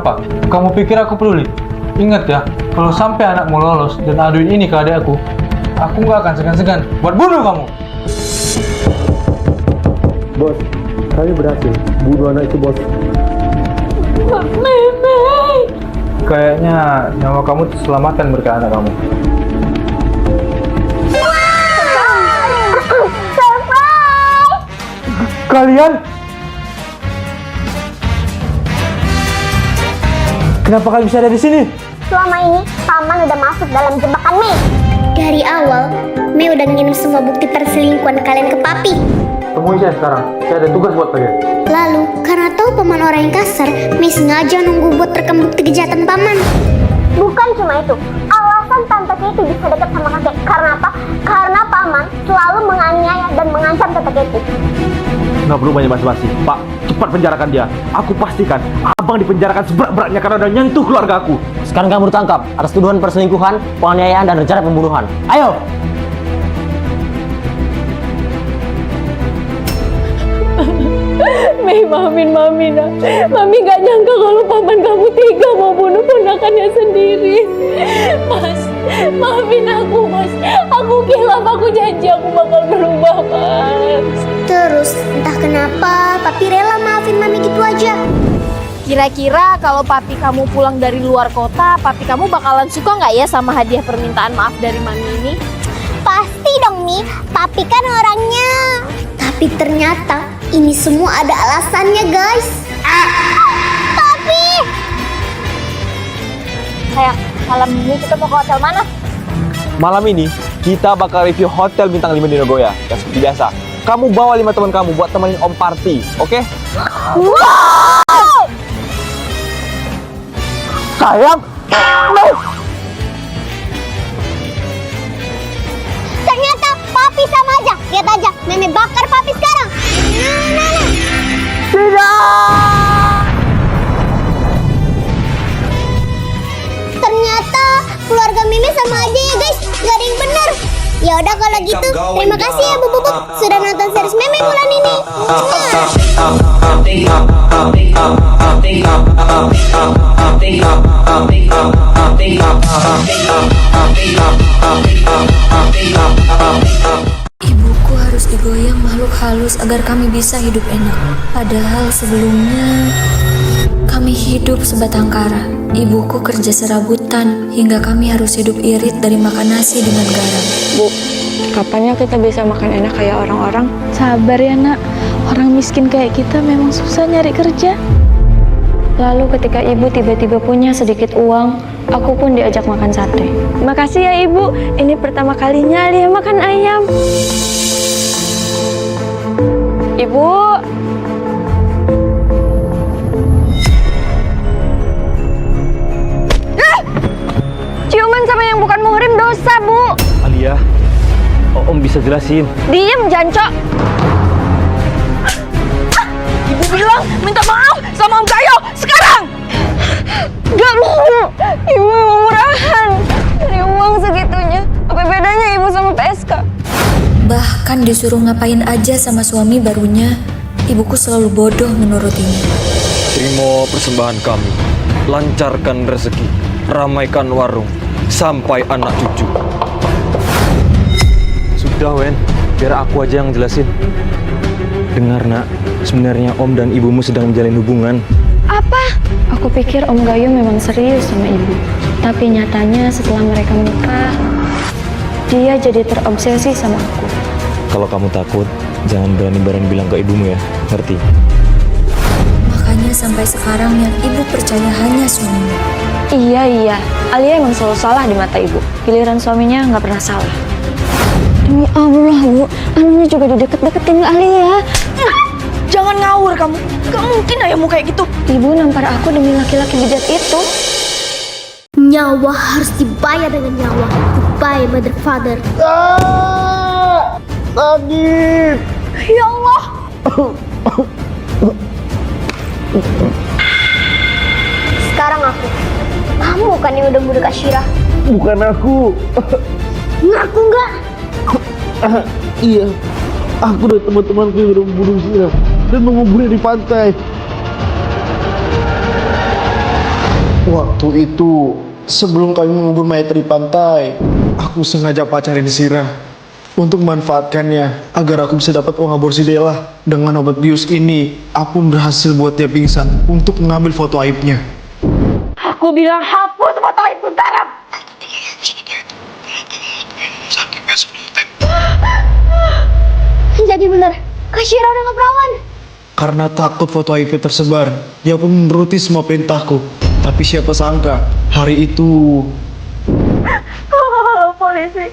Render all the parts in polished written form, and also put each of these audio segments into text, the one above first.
Kenapa? Kamu pikir aku peduli? Ingat ya, kalau sampai anakmu lolos dan aduin ini ke adik aku nggak akan segan-segan buat bunuh kamu. Bos, kami berhasil bunuh anak itu, bos. Meme. Kayaknya nyawa kamu terselamatkan berkat anak kamu. Kalian? Kenapa kalian bisa ada di sini? Selama ini, Paman udah masuk dalam jebakan Mei. Dari awal, Mei udah ngirim semua bukti perselingkuhan kalian ke Papi. Temui saya sekarang, saya ada tugas buat kalian. Lalu, karena tahu Paman orang yang kasar, Mei sengaja nunggu buat rekam bukti kejahatan Paman. Bukan cuma itu, alasan Tante Katie bisa dekat sama kakek. Karena apa? Karena Paman selalu menganiaya dan mengancam Tante Katie. Nggak perlu banyak basa-basi. Pak, cepat penjarakan dia. Aku pastikan abang dipenjarakan seberat-beratnya karena udah nyentuh keluarga aku. Sekarang kamu ditangkap atas tuduhan perselingkuhan, penganiayaan, dan rencana pembunuhan. Ayo! Mei, maafin Mami nak. Mami gak nyangka kalau paman kamu tega mau bunuh ponakannya sendiri. Mas, maafin aku Mas. Aku kilaf, aku janji aku bakal berubah Mas. Terus, entah kenapa Papi rela maafin Mami gitu aja. Kira-kira kalau papi kamu pulang dari luar kota, papi kamu bakalan suka nggak ya sama hadiah permintaan maaf dari Mami ini? Pasti dong Mi, Papi kan orangnya. Tapi ternyata ini semua ada alasannya guys. Papi! Sayang, malam ini kita mau ke hotel mana? Malam ini kita bakal review hotel bintang 5 di Nagoya. Dan seperti biasa, kamu bawa 5 teman kamu buat temenin Om party, oke? Wow! Sayang, Ternyata Papi sama aja. Lihat aja, Meme bakar Papi sekarang. Ternyata keluarga Meme sama aja ya guys. Gak ada yang benar. Ya udah kalau gitu, terima kasih ya Bu Bubuk sudah nonton series Meme bulan ini. Ibuku harus digoyang makhluk halus agar kami bisa hidup enak. Padahal sebelumnya kami hidup sebatang kara. Ibuku kerja serabutan hingga kami harus hidup irit dari makan nasi dengan garam. Bu, kapannya kita bisa makan enak kayak orang-orang? Sabar ya nak, orang miskin kayak kita memang susah nyari kerja. Lalu ketika ibu tiba-tiba punya sedikit uang, aku pun diajak makan sate. Makasih ya ibu, ini pertama kalinya Alia makan ayam. Ibu, ciuman sama yang bukan muhrim dosa, Bu. Alia, Om bisa jelasin. Diem, Jancok. Ibu bilang minta maaf sama Om Gayo sekarang. Gak mau. Ibu mau murahan. Dari uang segitunya. Apa bedanya ibu sama PSK? Bahkan disuruh ngapain aja sama suami barunya, ibuku selalu bodoh menurutinya. Terima persembahan kami. Lancarkan rezeki, ramaikan warung, sampai anak cucu. Sudah, Wen. Biar aku aja yang jelasin. Dengar, nak. Sebenarnya Om dan ibumu sedang menjalin hubungan. Apa? Aku pikir Om Gayo memang serius sama ibu. Tapi nyatanya setelah mereka menikah, dia jadi terobsesi sama aku. Kalau kamu takut, jangan berani-berani bilang ke ibumu ya. Ngerti? Makanya sampai sekarang yang ibu percaya hanya suaminya. Iya, Alia emang selalu salah di mata ibu. Giliran suaminya nggak pernah salah. Demi Allah, Bu, anunya juga dideket-deketin Alia. Jangan ngawur kamu. Gak mungkin ayahmu kayak gitu. Ibu nampar aku demi laki-laki bejat itu. Nyawa harus dibayar dengan nyawa. Goodbye, mother father. Sakit! Ya Allah. Sekarang aku. Kamu kan yang udah bunuh Kak Syirah. Bukan aku. Ngaku nggak? Iya. Aku dan teman-temanku yang udah membunuh Syirah dan menguburnya di pantai. Waktu itu, sebelum kami mengubur mayat di pantai, aku sengaja pacarin Sira untuk memanfaatkannya agar aku bisa dapat uang aborsi Dela. Dengan obat bius ini, aku berhasil buat dia pingsan untuk mengambil foto aibnya. Aku bilang hapus foto itu sekarang. Jadi benar, Kak Syira udah gak perawan. Karena takut foto aibnya tersebar, dia pun menuruti semua perintahku. Tapi siapa sangka, hari itu... Polisi,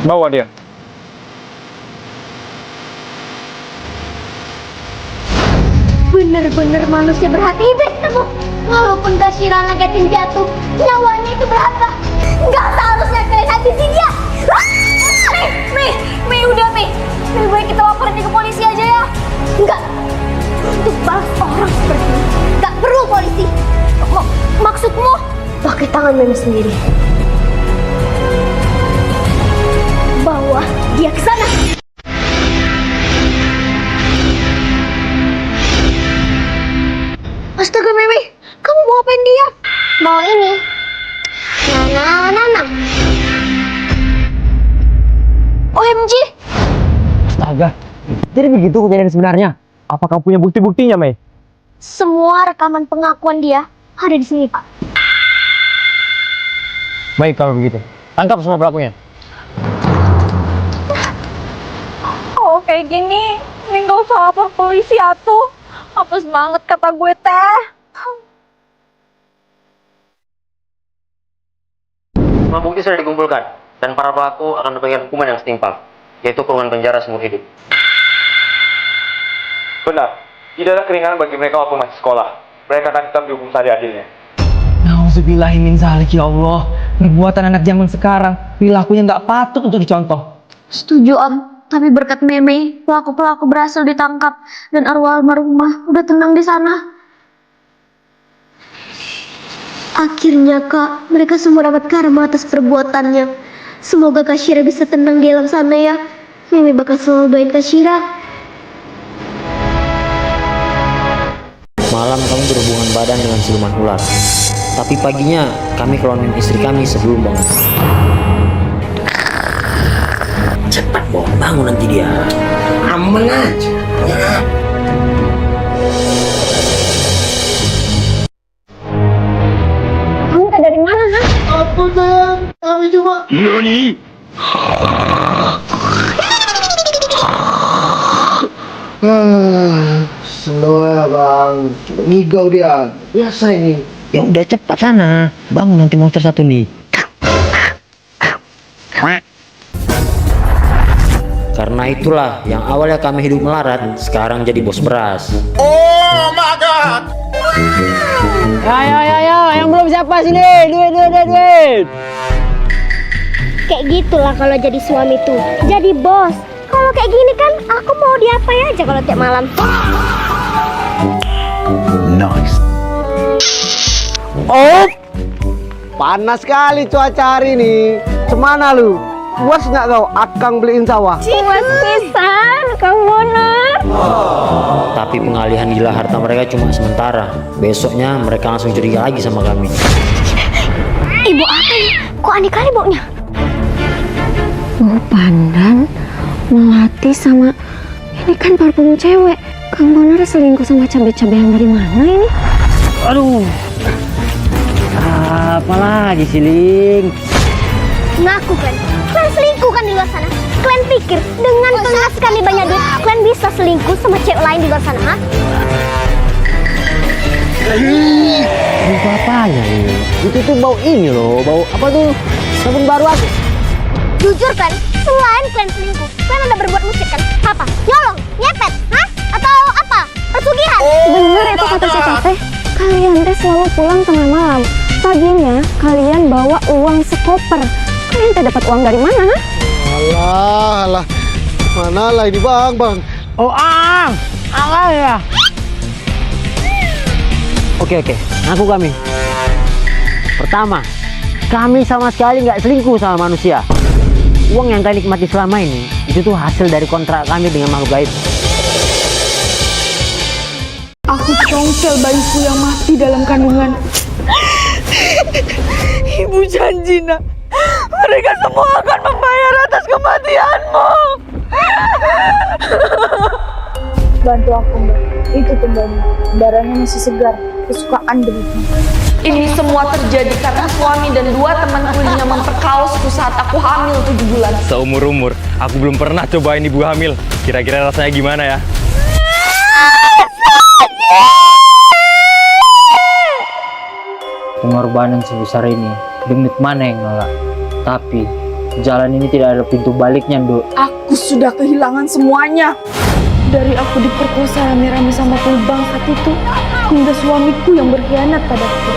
Bawa dia. Bener-bener manusia berhati itu. Walaupun Kak Syira ngagetin jatuh, nyawanya itu berharga. Gak seharusnya kalian habisin dia. Mei, udah Mei. Lebih baik kita laporin dia ke polisi aja ya. Enggak. Untuk balas orang seperti ini, gak perlu polisi. Maksudmu? Pakai tangan Meme sendiri. Bawa dia ke sana. Astaga Meme, kamu mau apain dia? Mau ini. Nana. OMG. Astaga, jadi begitu kejadian sebenarnya. Apakah punya bukti-buktinya, Mei? Semua rekaman pengakuan dia ada di sini, Pak. Baik kalau begitu, tangkap semua pelakunya. Oh kayak gini, ini gak usah lapor polisi atuh. Hapus banget kata gue teh. Semua bukti sudah dikumpulkan dan para pelaku akan mendapatkan hukuman yang setimpal, yaitu kurungan penjara seumur hidup. Benar. Tidak ada keringanan bagi mereka walaupun masih sekolah. Mereka akan tetap dihukum seadil-adilnya. Nauzubillahi min zalik, ya Allah. Perbuatan anak zaman sekarang, perilakunya nggak patut untuk dicontoh. Setuju Om, tapi berkat Meme, pelaku-pelaku berhasil ditangkap dan arwah almarhumah udah tenang di sana. Akhirnya Kak, mereka semua dapat karma atas perbuatannya. Semoga Kak Syira bisa tenang di alam sana ya. Meme bakal selalu doain Kak Syira. Malam kami berhubungan badan dengan siluman ular. Tapi paginya kami keluarin istri kami sebelum bangun. Cepat bangun nanti dia. Aman aja. Kamu tak dari mana, ha? Ampun sayang, kami cuma... Senang bang, cuma ngigau dia. Biasa ini. Ya udah cepat sana. Bangun nanti monster satu nih. Karena itulah yang awalnya kami hidup melarat, sekarang jadi bos beras. Ayo, yang belum siapa sini? Duit. Kayak gitulah kalau jadi suami tuh, jadi bos. Kalau kayak gini kan, aku mau diapain aja kalau tiap malam. Nice. Oh, panas sekali cuaca hari ini. Semana lu? Puas nggak kau? Akang beliin sawah. Puas pisan, Kang Bonar. Tapi pengalihan gila harta mereka cuma sementara. Besoknya mereka langsung curiga lagi sama kami. Ibu apa ini? Kok aneh kali baunya? Bau pandan, melati sama... Ini kan parfum cewek. Kang Bonar selingkuh sama cabai-cabean dari mana ini? Aduh. Apalagi sih, Ling? Ngaku kan? Kalian selingkuh kan di luar sana? Kalian pikir dengan penghasilan banyak duit, kalian bisa selingkuh sama cewek lain di luar sana, ha? Bukan apanya ini? Itu tuh bau ini loh, bau apa tuh? Sabun baru aku. Jujur kan, selain kalian selingkuh, kalian ada berbuat musik kan? Apa? Nyolong? Nyepet? Hah? Atau apa? Pesugihan? Bener itu kata si Tete. Kalian teh selalu pulang tengah malam. Paginya kalian bawa uang sekoper. Kalian teh dapat uang dari mana? Alah. Mana lah ini bang. Oh, apa ya? Oke, ngaku kami. Pertama, kami sama sekali nggak selingkuh sama manusia. Uang yang kalian nikmati selama ini, itu tuh hasil dari kontrak kami dengan makhluk gaib. Aku memborong sel bayiku yang mati dalam kandungan. Ibu janji, nak, mereka semua akan membayar atas kematianmu. Bantu aku, Mbak. Itu tumbanya. Darahnya masih segar. Kesukaan derita. Ini semua terjadi karena suami dan 2 teman kuliahnya memperkaosku saat aku hamil 7 bulan. Seumur-umur, aku belum pernah cobain ibu hamil. Kira-kira rasanya gimana ya? Pengorbanan sebesar ini, demit mana yang nolak? Tapi, jalan ini tidak ada pintu baliknya, Nduk. Aku sudah kehilangan semuanya. Dari aku diperkosa rame-rame sama pelubang saat itu, hingga suamiku yang berkhianat padaku.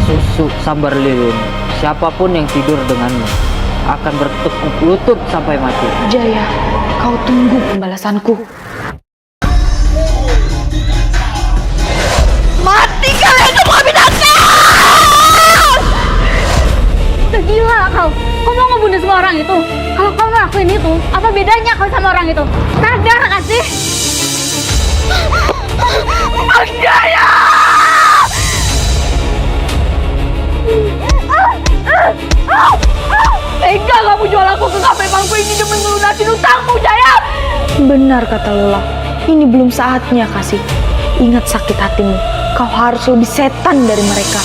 Susu sabar lilin, siapapun yang tidur denganmu akan bertekuk lutut sampai mati. Jaya, kau tunggu pembalasanku. Mati kalian semua binatang! Udah gila kau. Kau mau ngebunuh semua orang itu? Kalau kau ngelakuin itu, apa bedanya kau sama orang itu? Sadar gak sih? Jaya! Tega kamu jual aku ke kafe bangku ini demi melunasi utangmu, Jaya! Benar kata Lola, ini belum saatnya kasih. Ingat sakit hatimu, kau harus lebih setan dari mereka.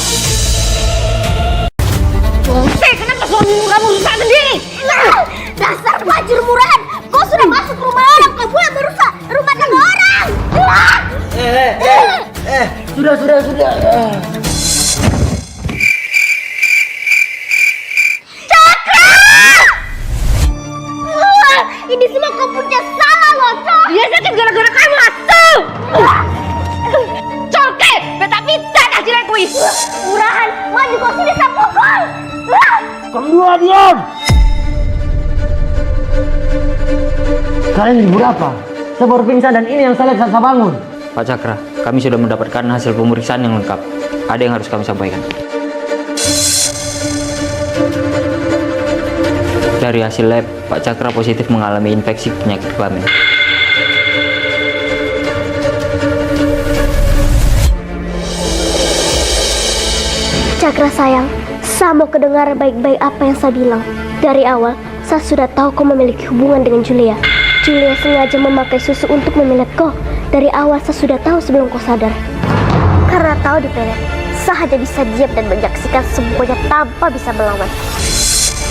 Kenapa suamimu kamu susah sendiri? Dasar pelacur murahan! Kau sudah masuk rumah orang, kau boleh merusak rumah tangga orang! Sudah. Ini semua kau punya salah loh, Cok! Dia sakit gara-gara kamu, atuh! Coke! Beta pita kasih rekui! Murahan, maju kau sini saya pukul! Kedua diam! Kalian libur apa? Saya baru pingsan dan ini yang saya lihat saat saya bangun. Pak Cakra, kami sudah mendapatkan hasil pemeriksaan yang lengkap. Ada yang harus kami sampaikan. Dari hasil lab, Pak Cakra positif mengalami infeksi penyakit kelamin. Cakra sayang, saya mau kedengar baik-baik apa yang saya bilang. Dari awal, saya sudah tahu kau memiliki hubungan dengan Julia. Julia sengaja memakai susu untuk memilet kau. Dari awal saya sudah tahu sebelum kau sadar. Karena tahu di pelet, saya hanya bisa diam dan menyaksikan semuanya tanpa bisa melawan.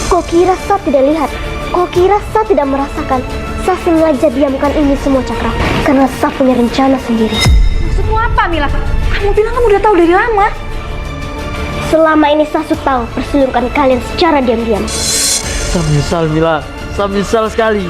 Kau kira saya tidak lihat? Kau kira saya tidak merasakan? Saya sengaja diamkan ini semua, Cakra, karena saya punya rencana sendiri. Maksudmu apa, Mila? Kamu bilang kamu udah tahu dari lama. Selama ini saya sudah tahu perselingkuhan kalian secara diam-diam. Saya menyesal, Mila. Saya menyesal sekali.